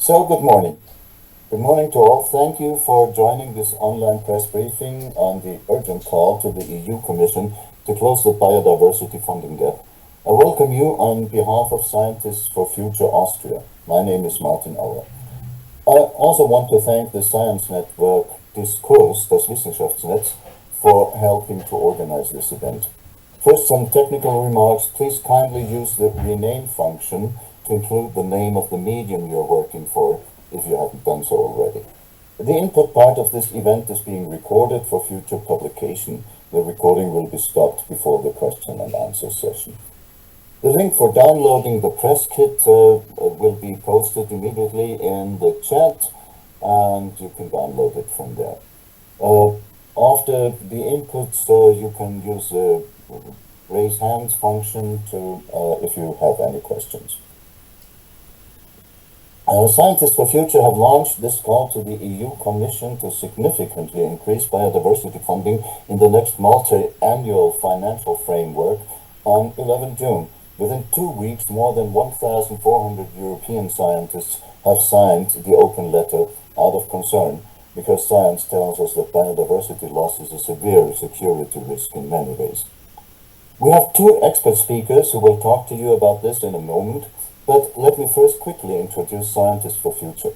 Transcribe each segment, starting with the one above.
So, good morning. Good morning to all. Thank you for joining this online press briefing on the urgent call to the EU Commission to close the Biodiversity Funding Gap. I welcome you on behalf of Scientists for Future Austria. My name is Martin Auer. I also want to thank the science network Diskurs, das Wissenschaftsnetz, for helping to organize this event. First, some technical remarks. Please kindly use the rename function to include the name of the medium you're working for, if you haven't done so already. The input part of this event is being recorded for future publication. The recording will be stopped before the question and answer session. The link for downloading the press kit will be posted immediately in the chat, and you can download it from there. After the inputs, you can use the raise hands function to if you have any questions. Scientists for Future have launched this call to the EU Commission to significantly increase biodiversity funding in the next Multiannual Financial Framework on 11 June. Within 2 weeks, more than 1,400 European scientists have signed the open letter out of concern, because science tells us that biodiversity loss is a severe security risk in many ways. We have two expert speakers who will talk to you about this in a moment. But let me first quickly introduce Scientists for Future.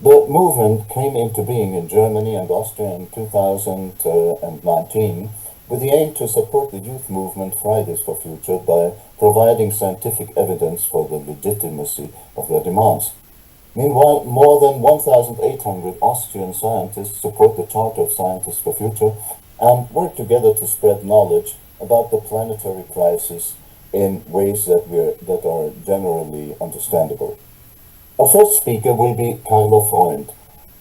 The movement came into being in Germany and Austria in 2019 with the aim to support the youth movement Fridays for Future by providing scientific evidence for the legitimacy of their demands. Meanwhile, more than 1,800 Austrian scientists support the Charter of Scientists for Future and work together to spread knowledge about the planetary crisis in ways that are generally understandable. Our first speaker will be Carla Freund.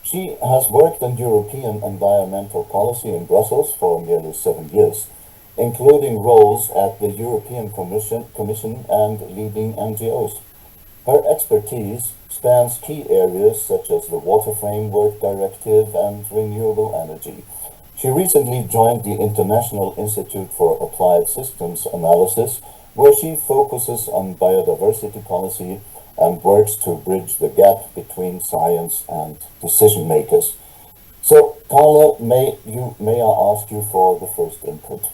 She has worked on European environmental policy in Brussels for nearly 7 years, including roles at the European Commission and leading NGOs. Her expertise spans key areas such as the Water Framework Directive and renewable energy. She recently joined the International Institute for Applied Systems Analysis, where she focuses on biodiversity policy and works to bridge the gap between science and decision makers. So, Carla, may I ask you for the first input?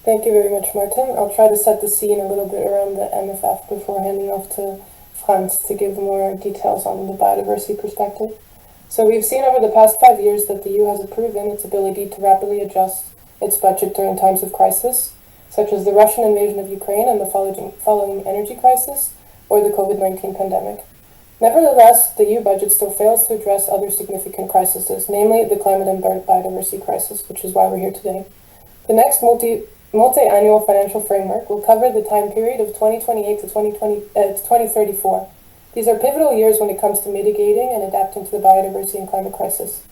Thank you very much, Martin. I'll try to set the scene a little bit around the MFF before handing off to Franz to give more details on the biodiversity perspective. So we've seen over the past 5 years that the EU has proven its ability to rapidly adjust its budget during times of crisis, such as the Russian invasion of Ukraine and the following energy crisis, or the COVID-19 pandemic. Nevertheless, the EU budget still fails to address other significant crises, namely the climate and biodiversity crisis, which is why we're here today. The next multi-annual financial framework will cover the time period of 2028 to 2034. These are pivotal years when it comes to mitigating and adapting to the biodiversity and climate crisis.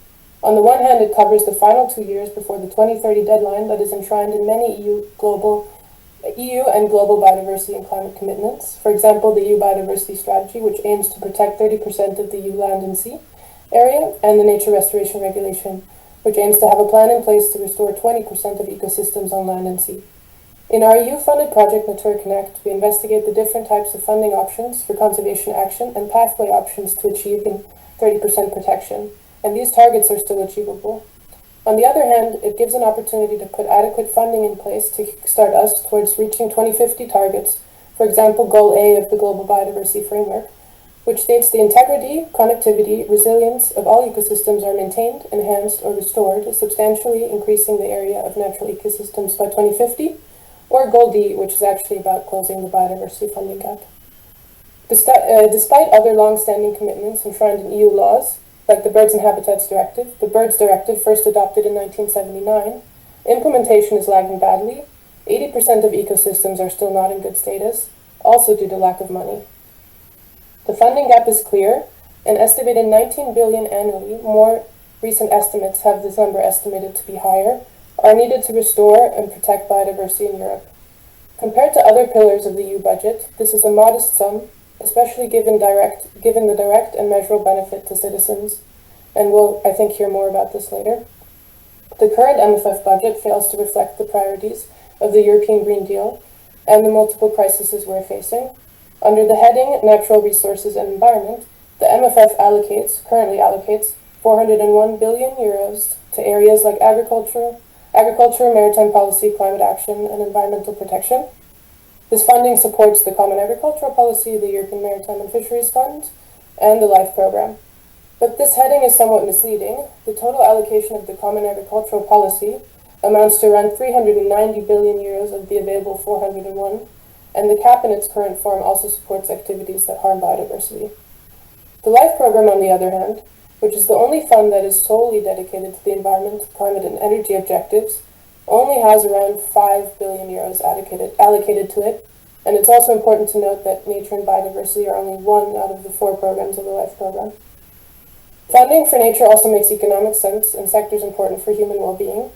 On the one hand, it covers the final 2 years before the 2030 deadline that is enshrined in many EU and global biodiversity and climate commitments. For example, the EU Biodiversity Strategy, which aims to protect 30% of the EU land and sea area, and the Nature Restoration Regulation, which aims to have a plan in place to restore 20% of ecosystems on land and sea. In our EU-funded project Nature Connect, we investigate the different types of funding options for conservation action and pathway options to achieving 30% protection. And these targets are still achievable. On the other hand, it gives an opportunity to put adequate funding in place to kickstart us towards reaching 2050 targets, for example, Goal A of the Global Biodiversity Framework, which states the integrity, connectivity, resilience of all ecosystems are maintained, enhanced, or restored, substantially increasing the area of natural ecosystems by 2050, or Goal D, which is actually about closing the biodiversity funding gap. Despite other long-standing commitments enshrined in EU laws, like the Birds and Habitats Directive, the Birds Directive, first adopted in 1979, implementation is lagging badly. 80% of ecosystems are still not in good status, also due to lack of money. The funding gap is clear, and estimated 19 billion annually, more recent estimates have this number estimated to be higher, are needed to restore and protect biodiversity in Europe. Compared to other pillars of the EU budget, this is a modest sum, especially given the direct and measurable benefit to citizens, and we'll, I think, hear more about this later. The current MFF budget fails to reflect the priorities of the European Green Deal and the multiple crises we're facing. Under the heading Natural Resources and Environment, The MFF currently allocates 401 billion euros to areas like agriculture, maritime policy, climate action, and environmental protection. This funding supports the Common Agricultural Policy, the European Maritime and Fisheries Fund, and the LIFE program. But this heading is somewhat misleading. The total allocation of the Common Agricultural Policy amounts to around 390 billion euros of the available 401, and the cap in its current form also supports activities that harm biodiversity. The LIFE program, on the other hand, which is the only fund that is solely dedicated to the environment, climate, and energy objectives, only has around 5 billion euros allocated to it, and it's also important to note that nature and biodiversity are only one out of the 4 programs of the LIFE program. Funding for nature also makes economic sense in sectors important for human well-being,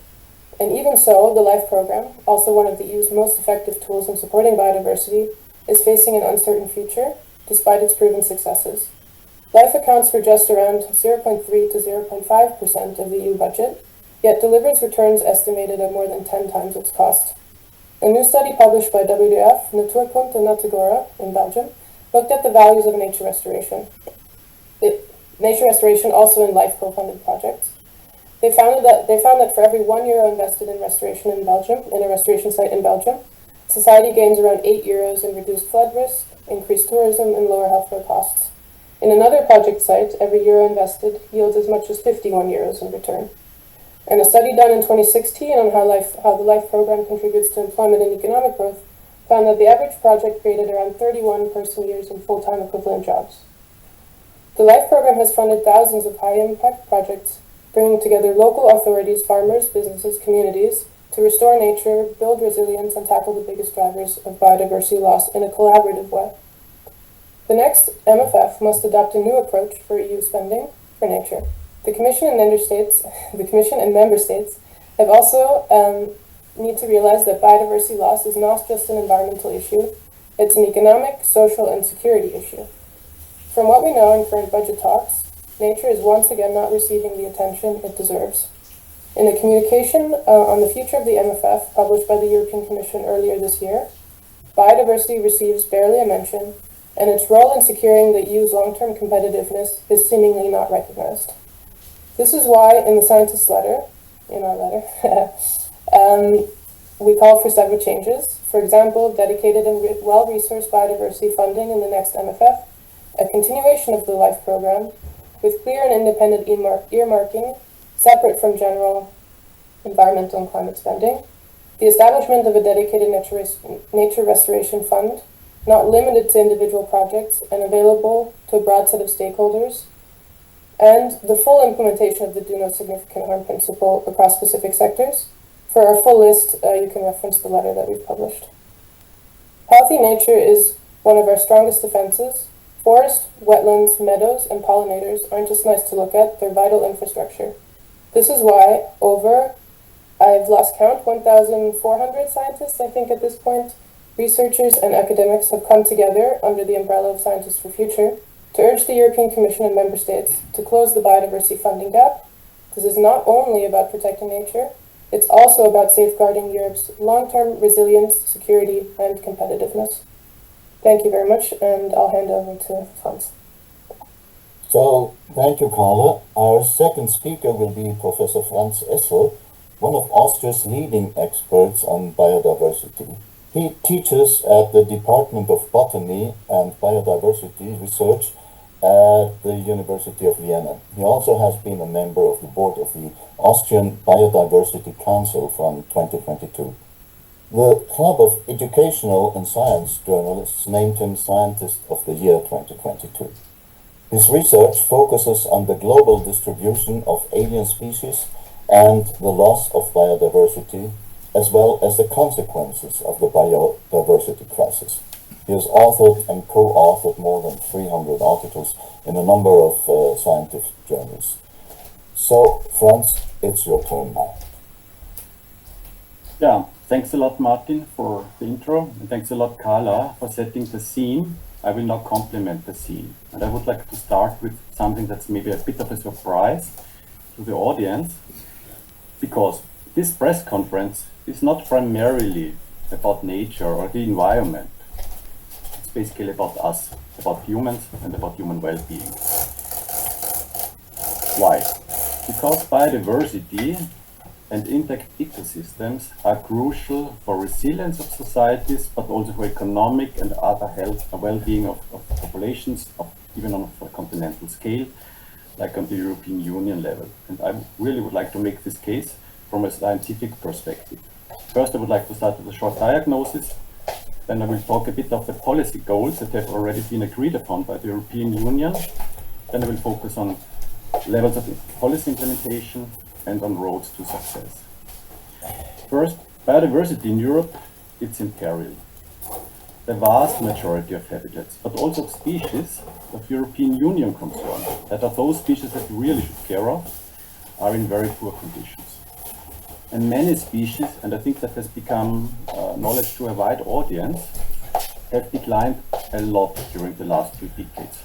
and even so, the LIFE program, also one of the EU's most effective tools in supporting biodiversity, is facing an uncertain future, despite its proven successes. LIFE accounts for just around 0.3 to 0.5% of the EU budget, yet delivers returns estimated at more than 10 times its cost. A new study published by WWF, Natuurpunt and Natagora in Belgium, looked at the values of nature restoration. Nature restoration also in LIFE co-funded projects. They found that for every €1 invested in restoration in Belgium, in a restoration site in Belgium, society gains around €8 in reduced flood risk, increased tourism, and lower healthcare costs. In another project site, every euro invested yields as much as €51 in return. And a study done in 2016 on how the LIFE program contributes to employment and economic growth found that the average project created around 31 person-years in full-time equivalent jobs. The LIFE program has funded thousands of high-impact projects, bringing together local authorities, farmers, businesses, communities to restore nature, build resilience, and tackle the biggest drivers of biodiversity loss in a collaborative way. The next MFF must adopt a new approach for EU spending for nature. The Commission and member states have also need to realize that biodiversity loss is not just an environmental issue, it's an economic, social, and security issue. From what we know in current budget talks, nature is once again not receiving the attention it deserves. In a communication on the future of the MFF published by the European Commission earlier this year, biodiversity receives barely a mention, and its role in securing the EU's long-term competitiveness is seemingly not recognized. This is why in the scientist's letter, we call for several changes. For example, dedicated and well-resourced biodiversity funding in the next MFF, a continuation of the LIFE program, with clear and independent earmarking, separate from general environmental and climate spending, the establishment of a dedicated nature restoration fund, not limited to individual projects and available to a broad set of stakeholders, and the full implementation of the do no significant harm principle across specific sectors. For our full list, you can reference the letter that we've published. Healthy nature is one of our strongest defenses. Forests, wetlands, meadows, and pollinators aren't just nice to look at, they're vital infrastructure. This is why I've lost count, 1,400 scientists, I think at this point, researchers and academics have come together under the umbrella of Scientists for Future to urge the European Commission and member states to close the biodiversity funding gap. This is not only about protecting nature, it's also about safeguarding Europe's long-term resilience, security, and competitiveness. Thank you very much, and I'll hand over to Franz. So, thank you, Carla. Our second speaker will be Professor Franz Essel, one of Austria's leading experts on biodiversity. He teaches at the Department of Botany and Biodiversity Research at the University of Vienna. He also has been a member of the board of the Austrian Biodiversity Council from 2022. The Club of Educational and Science Journalists named him Scientist of the Year 2022. His research focuses on the global distribution of alien species and the loss of biodiversity, as well as the consequences of the biodiversity crisis. He has authored and co-authored more than 300 articles in a number of scientific journals. So, Franz, it's your turn now. Yeah, thanks a lot, Martin, for the intro, and thanks a lot, Carla, for setting the scene. I will now complement the scene, and I would like to start with something that's maybe a bit of a surprise to the audience, because this press conference is not primarily about nature or the environment. It's basically about us, about humans and about human well-being. Why? Because biodiversity and intact ecosystems are crucial for resilience of societies, but also for economic and other health and well-being of populations, even on a continental scale, like on the European Union level. And I really would like to make this case from a scientific perspective. First, I would like to start with a short diagnosis. Then I will talk a bit of the policy goals that have already been agreed upon by the European Union. Then I will focus on levels of policy implementation and on roads to success. First, biodiversity in Europe, it's in peril. The vast majority of habitats, but also of species of European Union concern, that are those species that we really should care of, are in very poor conditions. And many species, and I think that has become knowledge to a wide audience, have declined a lot during the last 2 decades,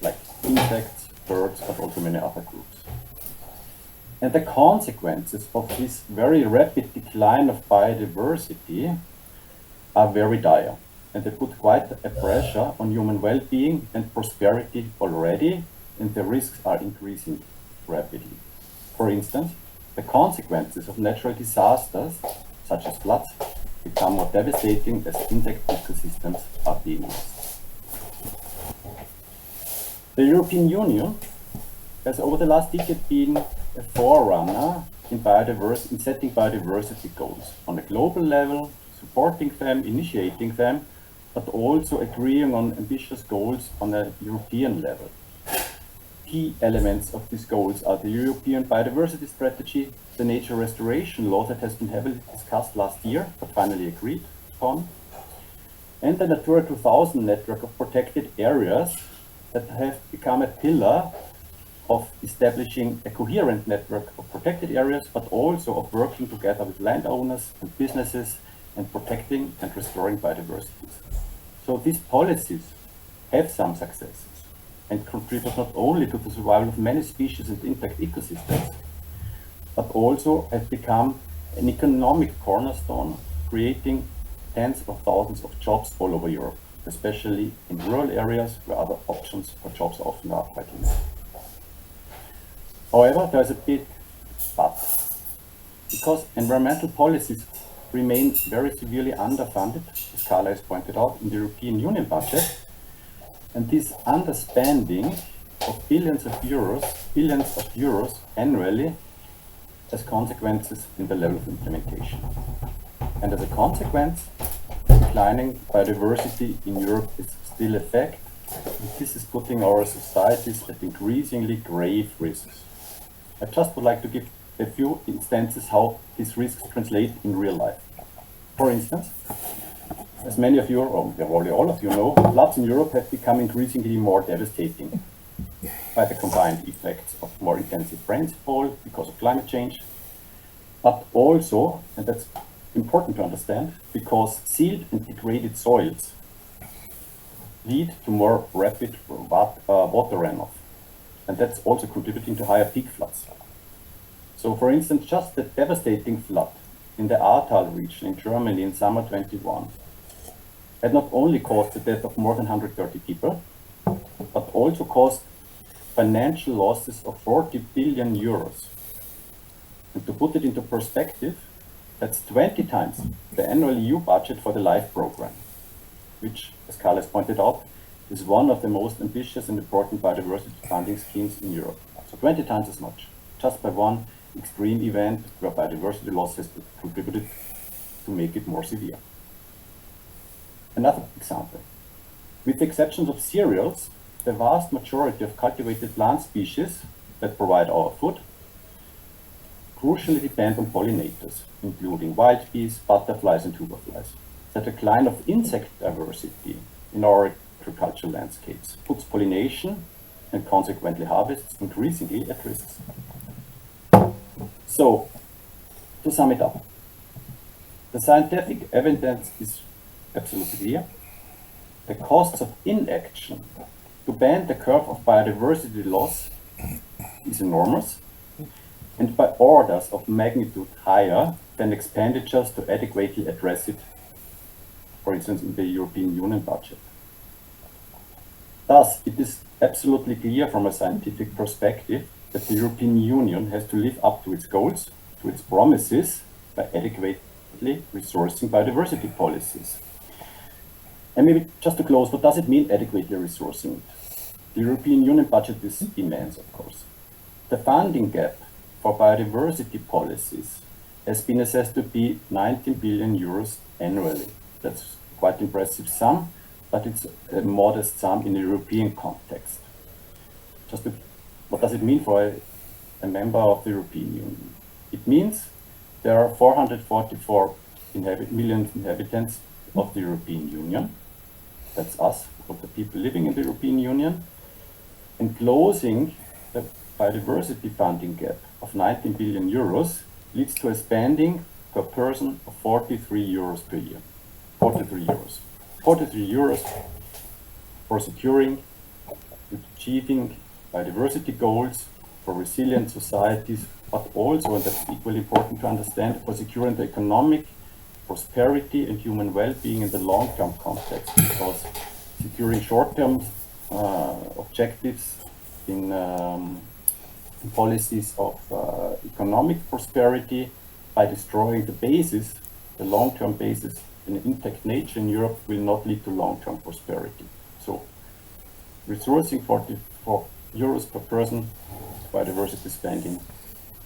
like insects, birds, but also many other groups. And the consequences of this very rapid decline of biodiversity are very dire, and they put quite a pressure on human well-being and prosperity already, and the risks are increasing rapidly. For instance, the consequences of natural disasters, such as floods, become more devastating as intact ecosystems are being lost. The European Union has over the last decade been a forerunner in setting biodiversity goals on a global level, supporting them, initiating them, but also agreeing on ambitious goals on a European level. Key elements of these goals are the European Biodiversity Strategy, the nature restoration law that has been heavily discussed last year, but finally agreed upon, and the Natura 2000 network of protected areas that have become a pillar of establishing a coherent network of protected areas, but also of working together with landowners and businesses and protecting and restoring biodiversity. So these policies have some successes and contribute not only to the survival of many species and intact ecosystems, but also have become an economic cornerstone, creating tens of thousands of jobs all over Europe, especially in rural areas where other options for jobs often are quite limited. However, there is a big but, because environmental policies remain very severely underfunded, as Carla has pointed out, in the European Union budget, and this underspending of billions of euros annually has consequences in the level of implementation. And as a consequence, declining biodiversity in Europe is still a fact, and this is putting our societies at increasingly grave risks. I just would like to give a few instances how these risks translate in real life. For instance, as many of you, or probably all of you know, floods in Europe have become increasingly more devastating by the combined effects of more intensive rainfall because of climate change, but also, and that's important to understand, because sealed and degraded soils lead to more rapid water runoff, and that's also contributing to higher peak floods. So, for instance, just the devastating flood in the Ahrtal region in Germany in summer 21 had not only caused the death of more than 130 people, but also caused financial losses of 40 billion euros. And to put it into perspective, that's 20 times the annual EU budget for the LIFE program, which, as Carl has pointed out, is one of the most ambitious and important biodiversity funding schemes in Europe. So 20 times as much, just by one extreme event where biodiversity loss has contributed to make it more severe. Another example, with the exceptions of cereals, the vast majority of cultivated plant species that provide our food crucially depend on pollinators, including wild bees, butterflies, and tuberflies. The decline of insect diversity in our agricultural landscapes puts pollination and consequently harvests increasingly at risk. So, to sum it up, the scientific evidence is absolutely clear. The costs of inaction to bend the curve of biodiversity loss is enormous, and by orders of magnitude higher than expenditures to adequately address it, for instance, in the European Union budget. Thus, it is absolutely clear from a scientific perspective that the European Union has to live up to its goals, to its promises, by adequately resourcing biodiversity policies. And maybe just to close, what does it mean adequately resourcing it? The European Union budget is immense, of course. The funding gap for biodiversity policies has been assessed to be 19 billion euros annually. That's quite impressive sum, but it's a modest sum in the European context. What does it mean for a member of the European Union? It means there are 444 million inhabitants of the European Union. That's us, of the people living in the European Union. And closing the biodiversity funding gap of 19 billion euros leads to a spending per person of 43 euros per year. 43 euros. 43 euros for securing and achieving biodiversity goals, for resilient societies, but also, and that's equally important to understand, for securing the economic prosperity and human well-being in the long-term context, because securing short-term objectives in policies of economic prosperity by destroying the basis, the long-term basis in intact nature in Europe will not lead to long-term prosperity. So resourcing 44 euros per person biodiversity spending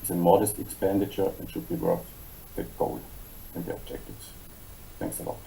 is a modest expenditure and should be worth the goal and the objectives. Thanks a lot.